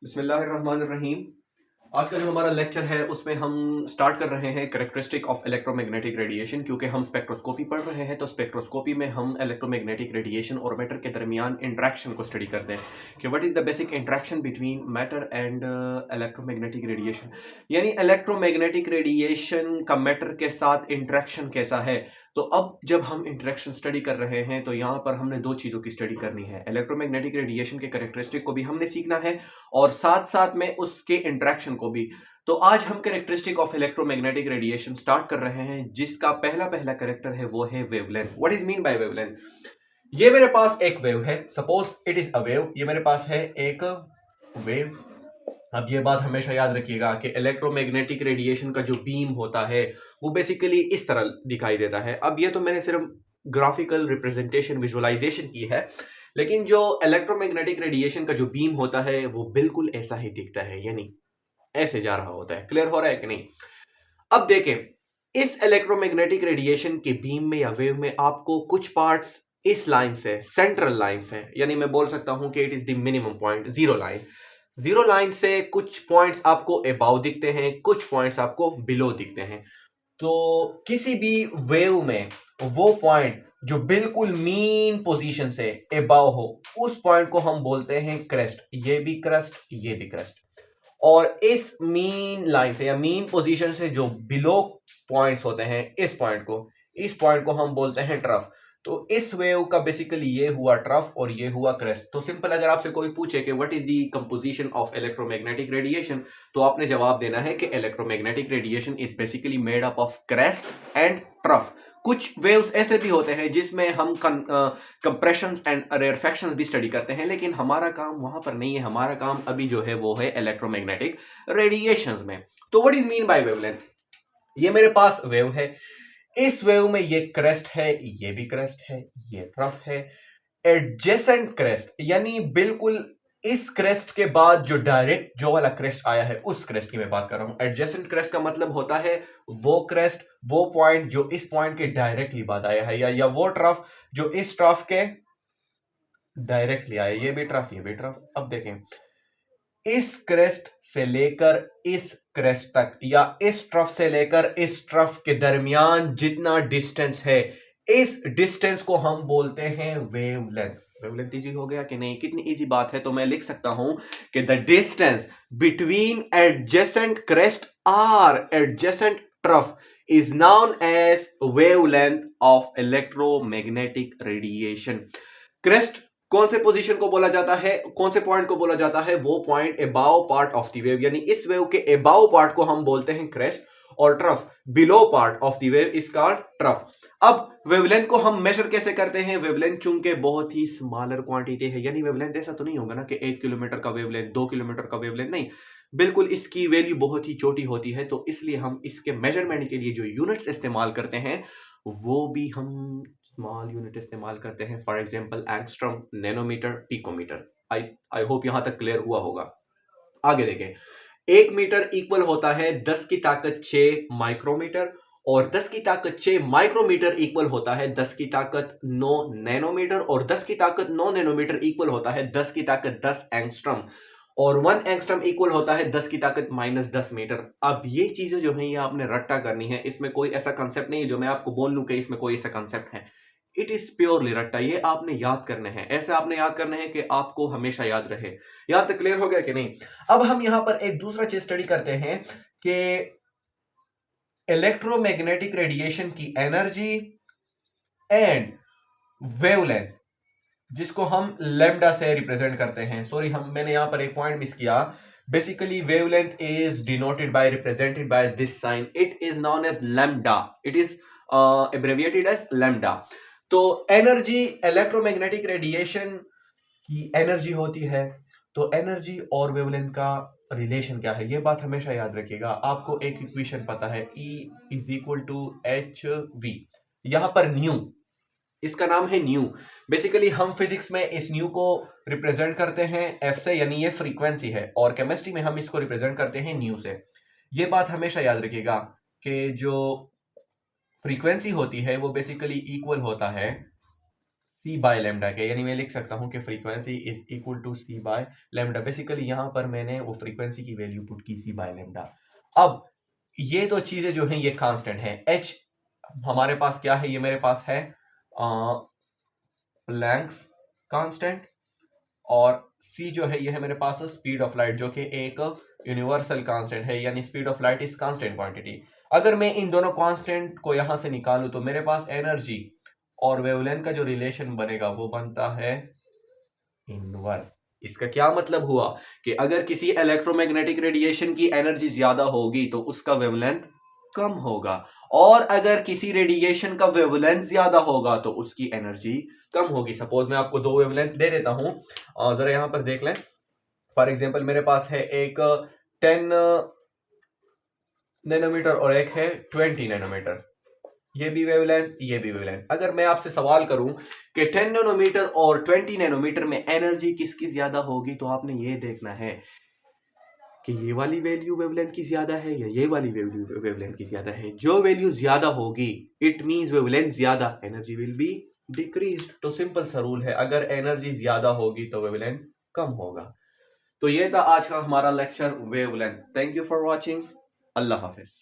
बिस्मिल्लाहिर्रहमानिर्रहीम। आज का जो हमारा लेक्चर है उसमें हम स्टार्ट कर रहे हैं कैरेक्टरिस्टिक ऑफ इलेक्ट्रोमैग्नेटिक रेडिएशन। क्योंकि हम स्पेक्ट्रोस्कोपी पढ़ रहे हैं तो स्पेक्ट्रोस्कोपी में हम इलेक्ट्रोमैग्नेटिक रेडिएशन और मैटर के दरमियान इंटरेक्शन को स्टडी करते हैं कि what is the basic interaction between matter and electromagnetic radiation. यानी इलेक्ट्रोमैग्नेटिक रेडिएशन का मैटर के साथ इंटरेक्शन कैसा है। तो अब जब हम इंटरेक्शन स्टडी कर रहे हैं तो यहाँ पर हमने दो चीज़ों की स्टडी करनी है। इलेक्ट्रोमैग्नेटिक रेडिएशन के कैरेक्टरिस्टिक को भी हमने सीखना है और साथ साथ में उसके इंटरेक्शन को भी। तो आज हम characteristic of electromagnetic radiation start कर रहे हैं जिसका पहला पहला कैरेक्टर है वो है wavelength. What is mean by wavelength? ये मेरे पास एक वेव है, suppose it is a wave. ये मेरे पास है एक वेव। अब ये बात हमेशा याद रखिएगा कि इलेक्ट्रोमैग्नेटिक रेडिएशन का जो बीम होता है वो बेसिकली इस तरह दिखाई देता है। अब ये तो मैंने सिर्फ ग्राफिकल रिप्रेजेंटेशन विजुअलाइजेशन की है, लेकिन जो इलेक्ट्रोमैग्नेटिक रेडिएशन का जो बीम होता है वो बिल्कुल ऐसा ही दिखता है, यानी ऐसे जा रहा होता है। क्लियर हो रहा है कि नहीं? अब देखें, इस इलेक्ट्रोमैग्नेटिक रेडिएशन के बीम में या वेव में आपको कुछ पार्ट्स इस लाइन से, सेंट्रल लाइन से, यानी मैं बोल सकता हूं कि it is the minimum point, zero line. Zero line से कुछ पॉइंट्स आपको अबाव दिखते हैं, कुछ पॉइंट्स आपको बिलो दिखते हैं। तो किसी भी वेव में वो पॉइंट जो बिल्कुल मीन पोजीशन से अबाव हो उस पॉइंट को हम बोलते हैं क्रेस्ट। ये भी क्रेस्ट, ये भी क्रेस्ट। और इस मीन लाइन से या मीन पोजीशन से जो बिलो पॉइंट्स होते हैं, इस पॉइंट को हम बोलते हैं ट्रफ। तो इस वेव का बेसिकली ये हुआ ट्रफ और ये हुआ क्रेस्ट। तो सिंपल, अगर आपसे कोई पूछे कि what is the composition of electromagnetic radiation, तो आपने जवाब देना है कि electromagnetic radiation is basically made up of crest and trough. कुछ वेव्स ऐसे भी होते हैं जिसमें हम कंप्रेशंस एंड रेयरफैक्शंस भी स्टडी करते हैं, लेकिन हमारा काम वहां पर नहीं है। हमारा काम अभी जो है वो है इलेक्ट्रोमैग्नेटिक रेडिएशंस में। तो what is mean by wavelength? ये मेरे पास वेव है, इस वेव में ये क्रेस्ट है, ये भी क्रेस्ट है, ये ट्रफ है। एडजेसेंट क्रेस्ट यानी बिल्कुल इस क्रेस्ट के बाद जो डायरेक्ट जो वाला क्रेस्ट आया है उस क्रेस्ट की मैं बात कर रहा हूं। एडजेसेंट क्रेस्ट का मतलब होता है वो क्रेस्ट, वो पॉइंट जो इस पॉइंट के डायरेक्टली बाद आया है, या वो ट्रफ जो इस ट्रफ के डायरेक्टली आया। ये भी ट्रफ, ये भी ट्रफ। अब देखें, इस क्रेस्ट से लेकर इस क्रेस्ट तक या इस ट्रफ से लेकर इस ट्रफ के दरमियान जितना डिस्टेंस है, इस डिस्टेंस को हम बोलते हैं वेवलेंथ। वेवलेंथ इजी हो गया कि नहीं? कितनी इजी बात है। तो मैं लिख सकता हूं कि the distance between adjacent crest और adjacent trough is known as wavelength of electromagnetic radiation. Crest कौन से पोजीशन को बोला जाता है, कौन से पॉइंट को बोला जाता है? वो point above part of the wave, यानी इस वेव के अबाव पार्ट को हम बोलते हैं क्रेस्ट, और trough below part of the wave is called trough. अब वेवलेंथ को हम मेजर कैसे करते हैं? वेवलेंथ चूंकि बहुत ही स्मॉलर क्वांटिटी है, यानी वेवलेंथ ऐसा तो नहीं होगा ना कि 1 किलोमीटर का वेवलेंथ, 2 किलोमीटर का वेवलेंथ, नहीं, बिल्कुल इसकी वैल्यू बहुत ही छोटी होती है। तो इसलिए हम इसके मेजरमेंट के लिए जो यूनिट्स इस्तेमाल करते हैं वो भी हम स्मॉल यूनिट इस्तेमाल करते हैं। For example angstrom, nanometre, picometre. I hope यहां तक क्लियर हुआ होगा। आगे देखें, 1 मीटर इक्वल होता है 10 की ताकत 6 माइक्रोमीटर, और 10 की ताकत 6 माइक्रोमीटर इक्वल होता है 10 की ताकत 9 नैनोमीटर, और 10 की ताकत 9 नैनोमीटर इक्वल होता है 10 की ताकत 10 एंगस्ट्रॉम, और 1 एंगस्ट्रॉम इक्वल होता है 10 की ताकत -10 मीटर। अब ये चीजें जो है ये आपने रट्टा करनी है। इसमें कोई ऐसा कंसेप्ट नहीं है जो मैं आपको बोल लूं कि इसमें कोई ऐसा कंसेप्ट है। इट इज प्योरली रट्टा। ये आपने याद करने हैं, ऐसे आपने याद करने हैं कि आपको हमेशा याद रहे। यहां तक क्लियर हो गया कि नहीं? अब हम यहां पर एक दूसरा चीज स्टडी करते हैं कि इलेक्ट्रोमैग्नेटिक रेडिएशन की एनर्जी एंड वेवलेंथ, जिसको हम लैम्डा से रिप्रेजेंट करते हैं। सॉरी, मैंने यहां पर एक पॉइंट मिस किया। Basically wavelength is denoted by, represented by this sign. It is known as lambda. It is abbreviated as lambda. तो एनर्जी, इलेक्ट्रोमैग्नेटिक रेडिएशन की एनर्जी होती है। तो एनर्जी और वेवलेंथ का रिलेशन क्या है, ये बात हमेशा याद रखिएगा। आपको एक इक्वेशन पता है, E is equal to h v. यहां पर न्यू, इसका नाम है न्यू। बेसिकली हम फिजिक्स में इस न्यू को रिप्रेजेंट करते हैं एफ से, यानी ये फ्रीक्वेंसी है, और केमिस्ट्री में हम इसको रिप्रेजेंट करते हैं न्यू से। ये बात हमेशा याद रखिएगा कि जो फ्रीक्वेंसी होती है वो बेसिकली इक्वल होता है सी बाय लेमडा के, यानी मैं लिख सकता हूं कि frequency is equal to C by lambda. Basically यहां पर मैंने वो फ्रीक्वेंसी की वैल्यू पुट की सी बाय लेमडा। अब ये दो चीजें जो हैं ये कांस्टेंट है। एच हमारे पास क्या है, ये मेरे पास है प्लैंक्स कांस्टेंट, और सी जो है ये है मेरे पास स्पीड ऑफ लाइट, जो कि एक यूनिवर्सल कांस्टेंट है, यानी speed of light is constant quantity. अगर मैं इन दोनों कांस्टेंट को यहां से निकालूं तो मेरे पास एनर्जी और वेवलेंथ का जो रिलेशन बनेगा वो बनता है इनवर्स। इसका क्या मतलब हुआ कि अगर किसी इलेक्ट्रोमैग्नेटिक रेडिएशन की एनर्जी ज्यादा होगी तो उसका वेवलेंथ कम होगा, और अगर किसी रेडिएशन का वेवलेंथ ज्यादा होगा तो उसकी एनर्जी कम होगी। सपोज मैं आपको दो वेवलेंथ दे देता हूं, जरा यहां पर देख लें। फॉर एग्जांपल मेरे पास है एक 10 नैनोमीटर और एक है 20 नैनोमीटर, ये भी वेवलेंथ ये भी वेवलेंथ। अगर मैं आपसे सवाल करूं कि 10 नैनोमीटर और 20 नैनोमीटर में एनर्जी किसकी ज्यादा होगी, तो आपने ये देखना है कि ये वाली वैल्यू वेवलेंथ की ज्यादा है या ये वाली वैल्यू वेवलेंथ की ज्यादा है। जो वैल्यू ज्यादा होगी इट मींस वेवलेंथ ज्यादा, एनर्जी विल बी डिक्रीज्ड। तो सिंपल सा रूल है, अगर एनर्जी ज्यादा होगी तो वेवलेंथ कम होगा। तो ये था आज का हमारा lecture wavelength. Thank you for watching. Allah Hafiz.